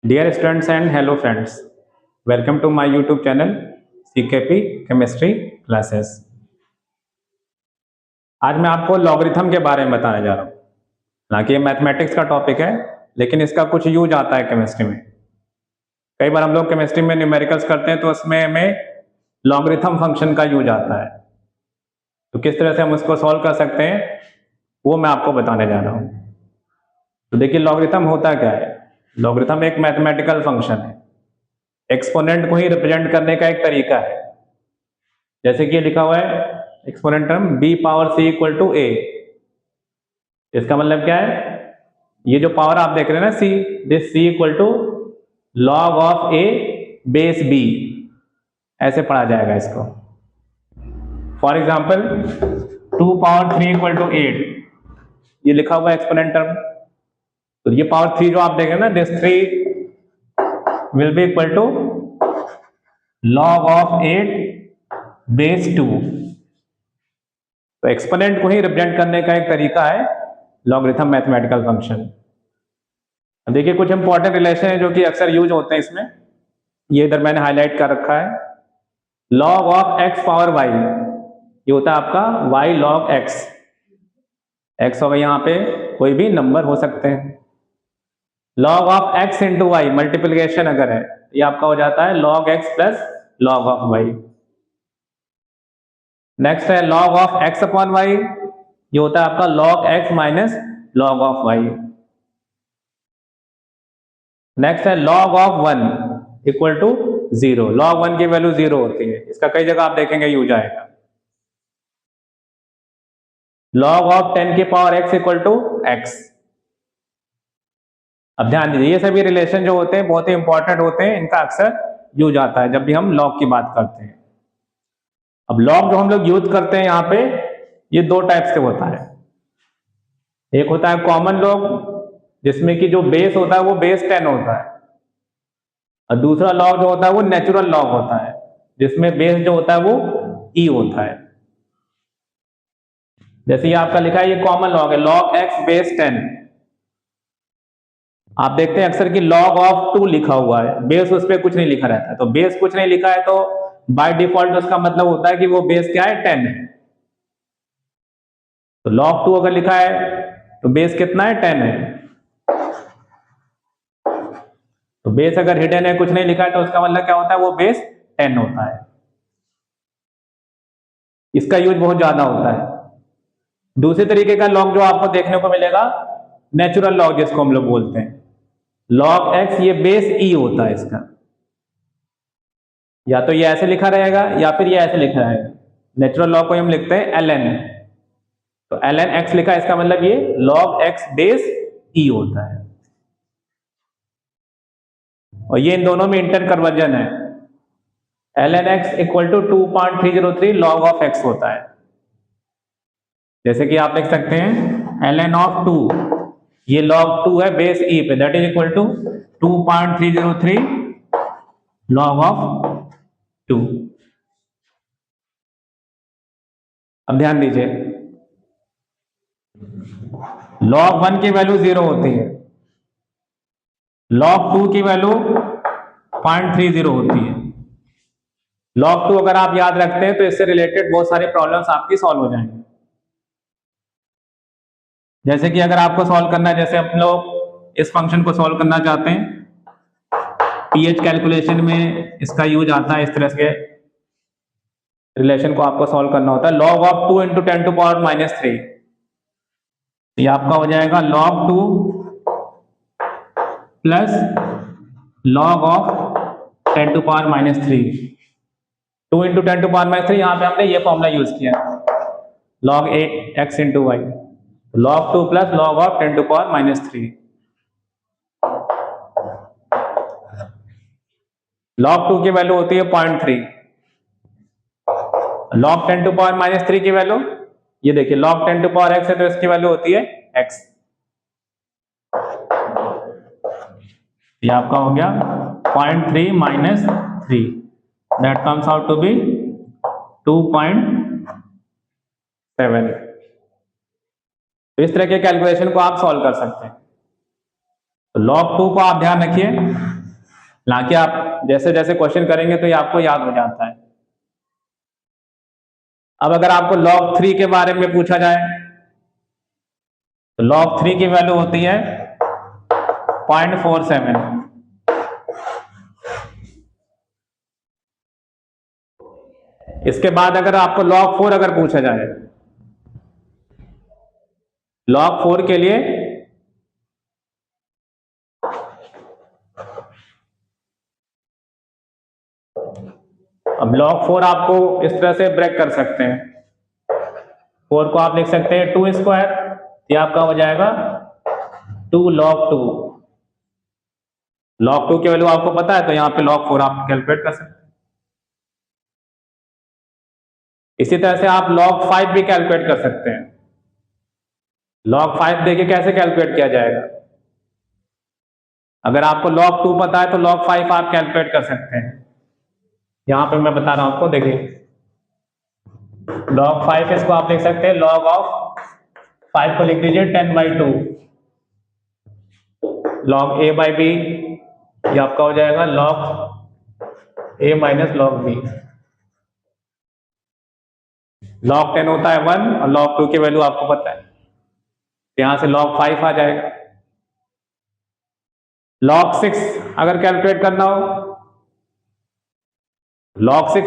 Dear students and hello friends, welcome to my YouTube channel CKP Chemistry Classes। आज मैं आपको logarithm के बारे में बताने जा रहा हूँ। हालांकि ये मैथमेटिक्स का टॉपिक है, लेकिन इसका कुछ यूज आता है केमिस्ट्री में। कई बार हम लोग केमिस्ट्री में न्यूमेरिकल्स करते हैं तो उसमें हमें लॉगरिथम फंक्शन का यूज आता है। तो किस तरह से हम उसको सॉल्व कर सकते हैं वो मैं आपको बताने जा रहा हूँ। तो देखिए लॉगरिथम होता क्या है। लॉगरिथम एक मैथमेटिकल फंक्शन है, एक्सपोनेंट को ही रिप्रेजेंट करने का एक तरीका है। जैसे कि ये लिखा हुआ है exponent term b power c equal to a। इसका मतलब क्या है, ये जो पावर आप देख रहे हैं ना c, this c equal to log of a base b, ऐसे पढ़ा जाएगा इसको। For example 2 power 3 equal to 8, ये लिखा हुआ है एक्सपोनेंट टर्म। तो ये पावर 3 जो आप देख रहे हैं ना, this 3 will be equal to log of 8 base 2। तो एक्सपोनेंट को ही रिप्रेजेंट करने का एक तरीका है लॉगरिथम मैथमेटिकल फंक्शन। देखिए कुछ इंपॉर्टेंट रिलेशन है जो कि अक्सर यूज होते हैं इसमें। ये इधर मैंने हाईलाइट कर रखा है। Log of x power y, ये होता है आपका वाई लॉग एक्स। एक्स होगा यहाँ पे कोई भी नंबर हो सकते हैं। Log of X into Y, multiplication अगर है, ये आपका हो जाता है log X plus log of Y. Next है log of X upon Y, ये होता है आपका log X minus log of Y. Next है log of 1 equal to 0। Log 1 की वैल्यू 0 होती है, इसका कई जगह आप देखेंगे यूज आएगा। लॉग ऑफ 10 की power x equal to x. अब ध्यान दीजिए, ये सभी रिलेशन जो होते हैं बहुत ही इंपॉर्टेंट होते हैं, इनका अक्सर यूज आता है जब भी हम लॉग की बात करते हैं। अब लॉग जो हम लोग यूज करते हैं यहाँ पे, ये दो टाइप से होता है। एक होता है कॉमन लॉग, जिसमें कि जो बेस होता है वो बेस 10 होता है। और दूसरा लॉग जो होता है वो नेचुरल लॉग होता है, जिसमें बेस जो होता है वो e होता है। जैसे ये आपका लिखा है, ये कॉमन लॉग है, लॉग एक्स बेस 10। आप देखते हैं अक्सर कि लॉग ऑफ 2 लिखा हुआ है, बेस उस पर कुछ नहीं लिखा रहता है। तो बेस कुछ नहीं लिखा है तो बाय डिफॉल्ट उसका मतलब होता है कि वो बेस क्या है, 10 है। तो लॉग 2 अगर लिखा है तो बेस कितना है, 10 है। तो बेस अगर हिडन है, कुछ नहीं लिखा है, तो उसका मतलब क्या होता है, वो बेस 10 होता है। इसका यूज बहुत ज्यादा होता है। दूसरे तरीके का लॉग जो आपको देखने को मिलेगा, नेचुरल लॉग जिसको हम लोग बोलते हैं, लॉग एक्स, ये बेस ई होता है इसका। या तो ये ऐसे लिखा रहेगा या फिर ये ऐसे लिखा रहेगा। नेचुरल लॉग को हम लिखते हैं एल एन। तो एल एन एक्स लिखा है, इसका मतलब ये लॉग एक्स बेस ई होता है। और ये इन दोनों में इंटर कन्वर्जन है। L n x equal to 2.303 log of x होता है। जैसे कि आप देख सकते हैं एल एन ऑफ 2, ये लॉग 2 है बेस ई पे, that is equal to 2.303 log of 2। अब ध्यान दीजिए, लॉग 1 की वैल्यू 0 होती है, लॉग 2 की वैल्यू 0.30 होती है। लॉग 2 अगर आप याद रखते हैं तो इससे रिलेटेड बहुत सारी प्रॉब्लम्स आपकी सॉल्व हो जाएंगी। जैसे कि अगर आपको सॉल्व करना है, जैसे हम लोग इस फंक्शन को सॉल्व करना चाहते हैं, पीएच कैलकुलेशन में इसका यूज आता है। इस तरह के रिलेशन को आपको सॉल्व करना होता है। Log of 2 into 10 to power minus 3, ये आपका हो जाएगा log 2 plus log of 10 to power minus 3। 2 into 10 to power minus 3, यहाँ पे हमने ये फॉर्मूला यूज किया, log a x into y. Log 2 plus log of 10 to power minus 3। Log 2 की वैल्यू होती है 0.3। लॉग 10 टू पावर माइनस 3 की value, ये देखिए लॉग 10 टू पावर एक्स है तो इसकी वैल्यू होती है x। ये आपका हो गया 0.3 minus 3, that comes out to be 2.7। तो इस तरह के कैलकुलेशन को आप सॉल्व कर सकते हैं। तो log 2 को आप ध्यान रखिए, ना कि आप जैसे जैसे क्वेश्चन करेंगे तो ये आपको याद हो जाता है। अब अगर आपको log 3 के बारे में पूछा जाए तो log 3 की वैल्यू होती है 0.47। इसके बाद अगर आपको log 4 अगर पूछा जाए, log 4 के लिए अब log 4 आपको इस तरह से ब्रेक कर सकते हैं। 4 को आप लिख सकते हैं 2 स्क्वायर, ये आपका हो जाएगा 2 log 2। log 2 की वैल्यू आपको पता है तो यहाँ पे log 4 आप कैलकुलेट कर सकते हैं। इसी तरह से आप log 5 भी कैलकुलेट कर सकते हैं। log 5 देखिए कैसे कैलकुलेट किया जाएगा। अगर आपको log 2 पता है तो log 5 आप कैलकुलेट कर सकते हैं। यहां पे मैं बता रहा हूं आपको, देखिए log 5 इसको आप लिख सकते हैं log ऑफ 5 को लिख दीजिए 10/2 log a by b, ये आपका हो जाएगा log a minus log b। log 10 होता है 1 और log 2 की वैल्यू आपको पता है, यहां से log 5 आ जाएगा। log 6 अगर कैलकुलेट करना हो, log 6